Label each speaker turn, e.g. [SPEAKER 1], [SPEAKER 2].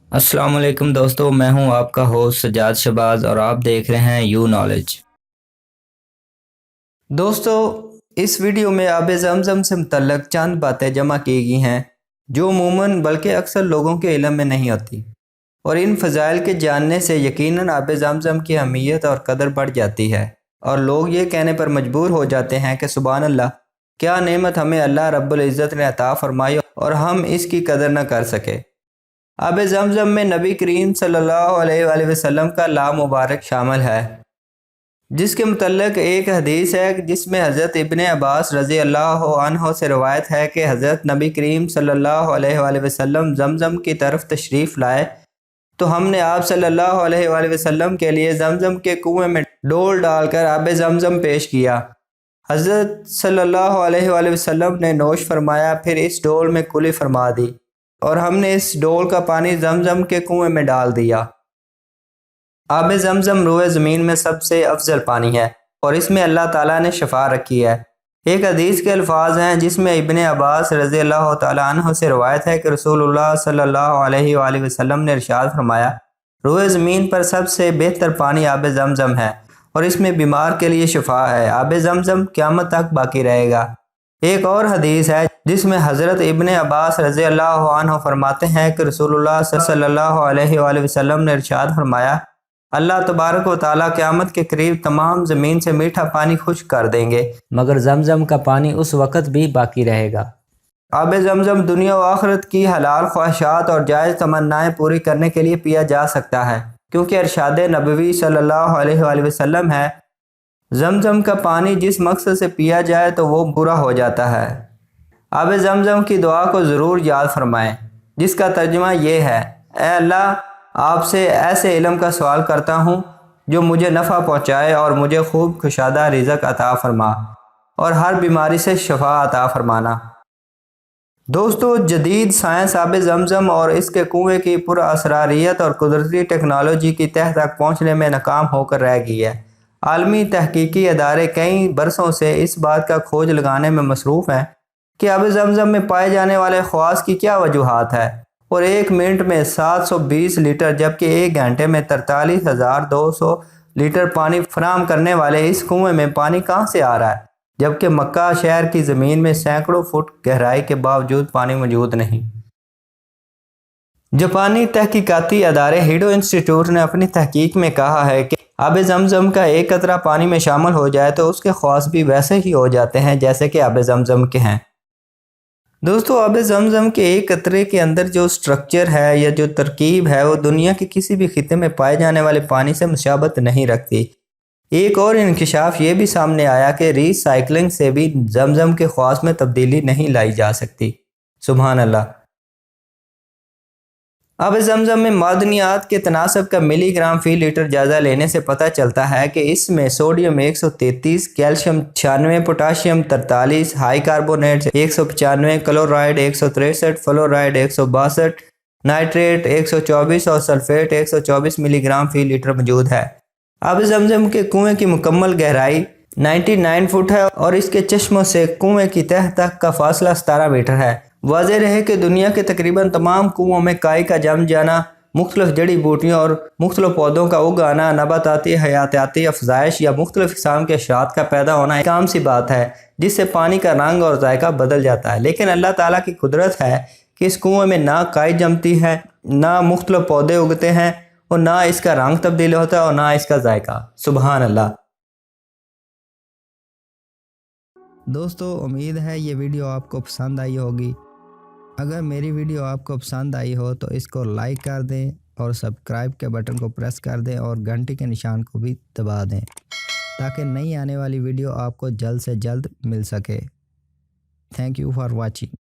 [SPEAKER 1] अस्सलाम वालेकुम दोस्तों, मैं हूं आपका होस्ट सजाद शहबाज और आप देख रहे हैं यू नॉलेज। दोस्तों, इस वीडियो में आब ज़मज़म से मुतल्लक चंद बातें जमा की गई हैं जो अमूमन बल्कि अक्सर लोगों के इल्म में नहीं होती, और इन फ़ज़ाइल के जानने से यकीनन आब ज़मज़म की अहमियत और कदर बढ़ जाती है और लोग ये कहने पर मजबूर हो जाते हैं कि सुभान अल्लाह, क्या नेमत हमें अल्लाह रब्बुल इज़्ज़त ने अता फ़रमाई और हम इसकी कदर न कर सके। आब ज़मज़म में नबी करीम सल्लल्लाहु अलैहि वसल्लम का लाम मुबारक शामिल है, जिसके मुतल्लिक एक हदीस है जिसमें हज़रत इब्ने अब्बास रज़ी अल्लाह अन्हो से रवायत है कि हज़रत नबी करीम सल्लल्लाहु अलैहि वसल्लम ज़मज़म की तरफ तशरीफ़ लाए तो हमने आप सल्लल्लाहु अलैहि वसल्लम के लिए ज़मज़म के कुएं में डोल डालकर आब ज़मज़म पेश किया। हज़रत सल्लल्लाहु अलैहि वसल्लम ने नोश फरमाया, फिर इस डोल में कुली फरमा दी और हमने इस डोल का पानी ज़मज़म के कुएं में डाल दिया। आब ज़मज़म रोए ज़मीन में सबसे अफजल पानी है और इसमें अल्लाह ताला ने शफा रखी है। एक हदीस के अल्फाज हैं जिसमें इब्ने अब्बास रज़ी अल्लाह ताला अन्हु से रवायत है कि रसूलुल्लाह सल्लल्लाहु अलैहि वसल्लम ने इरशाद फरमाया, रोए ज़मीन पर सबसे बेहतर पानी आब ज़मज़म है और इसमें बीमार के लिए शफा है। आब ज़मज़म क़यामत तक बाकी रहेगा। एक और हदीस है जिसमें हज़रत इब्ने अब्बास रज़ी अल्लाह अन्हु फरमाते हैं कि रसूलुल्लाह सल्लल्लाहु अलैहि वसल्लम ने इरशाद फरमाया, अल्लाह तबारक व तआला क़यामत के करीब तमाम ज़मीन से मीठा पानी खुश्क कर देंगे, मगर ज़मज़म का पानी उस वक़्त भी बाकी रहेगा। आब ज़मज़म दुनिया व आखिरत की हलाल ख्वाहिशात और जायज़ तमन्नाएँ पूरी करने के लिए पिया जा सकता है, क्योंकि इरशाद नबवी सल्लल्लाहु अलैहि वसल्लम है, ज़मज़म का पानी जिस मकसद से पिया जाए तो वो पूरा हो जाता है। आब ज़मज़म की दुआ को ज़रूर याद फरमाएं, जिसका तर्जुमा ये है, ऐ अल्लाह, आपसे ऐसे इल्म का सवाल करता हूँ जो मुझे नफ़ा पहुँचाए और मुझे खूब खुशादा रिज़्क़ अता फरमा और हर बीमारी से शफा अता फरमाना। दोस्तों, जदीद साइंस आब ज़मज़म और इसके कुएँ की पुरअसरारियत और कुदरती टेक्नोलॉजी की तह तक पहुँचने में नाकाम होकर रह गई है। आलमी तहकीकी अदारे कई बरसों से इस बात का खोज लगाने में मसरूफ़ हैं कि आब ज़मज़म में पाए जाने वाले ख़वास की क्या वजूहात है, और एक मिनट में 720 लीटर जबकि एक घंटे में 43,200 लीटर पानी फराहम करने वाले इस कुएँ में पानी कहाँ से आ रहा है, जबकि मक्का शहर की ज़मीन में सैकड़ों फुट गहराई के बावजूद पानी मौजूद नहीं। जापानी तहकीकाती अदारे हिडो इंस्टीट्यूट ने अपनी तहकीक में कहा है कि आब ज़मज़म का एक कतरा पानी में शामिल हो जाए तो उसके ख़वास भी वैसे ही हो जाते हैं जैसे कि आब ज़मज़म के हैं। दोस्तों, आब ज़मज़म के एक कतरे के अंदर जो स्ट्रक्चर है या जो तरकीब है वो दुनिया के किसी भी खिते में पाए जाने वाले पानी से मुशाबत नहीं रखती। एक और इंकशाफ ये भी सामने आया कि रीसाइक्लिंग से भी ज़मज़म के ख़वास में तब्दीली नहीं लाई जा सकती। सुभान अल्लाह। आब ज़मज़म में मादनियात के तनासब का मिलीग्राम फ़ी लीटर जायज़ा लेने से पता चलता है कि इसमें sodium 133, calcium 96, potassium 43, high carbonates 195, chloride 163, fluoride 162, nitrate 124 और सल्फेट 124 मिलीग्राम फ़ी लीटर मौजूद है। आब ज़मज़म के कुएँ की मुकम्मल गहराई 99 फुट है और इसके चश्मों से कुएँ की तह तक का फासला 17 मीटर है। वाज़ेह रहे कि दुनिया के तकरीबन तमाम कुओं में काई का जम जाना, मुख्तलिफ जड़ी बूटियों और मुख्तलिफ पौधों का उगाना, नबाताती हयातियाती अफजाइश या मुख्तलिफ किस्म के अशरात का पैदा होना एक आम सी बात है, जिससे पानी का रंग और जायका बदल जाता है। लेकिन अल्लाह ताला की कुदरत है कि इस कुएँ में ना काई जमती है, ना मुख्तलिफ पौधे उगते हैं और ना इसका रंग तब्दील होता है और ना इसका जायका। सुबहान अल्लाह। दोस्तों, उम्मीद है ये वीडियो आपको पसंद आई होगी। अगर मेरी वीडियो आपको पसंद आई हो तो इसको लाइक कर दें और सब्सक्राइब के बटन को प्रेस कर दें और घंटी के निशान को भी दबा दें, ताकि नई आने वाली वीडियो आपको जल्द से जल्द मिल सके। Thank you for watching.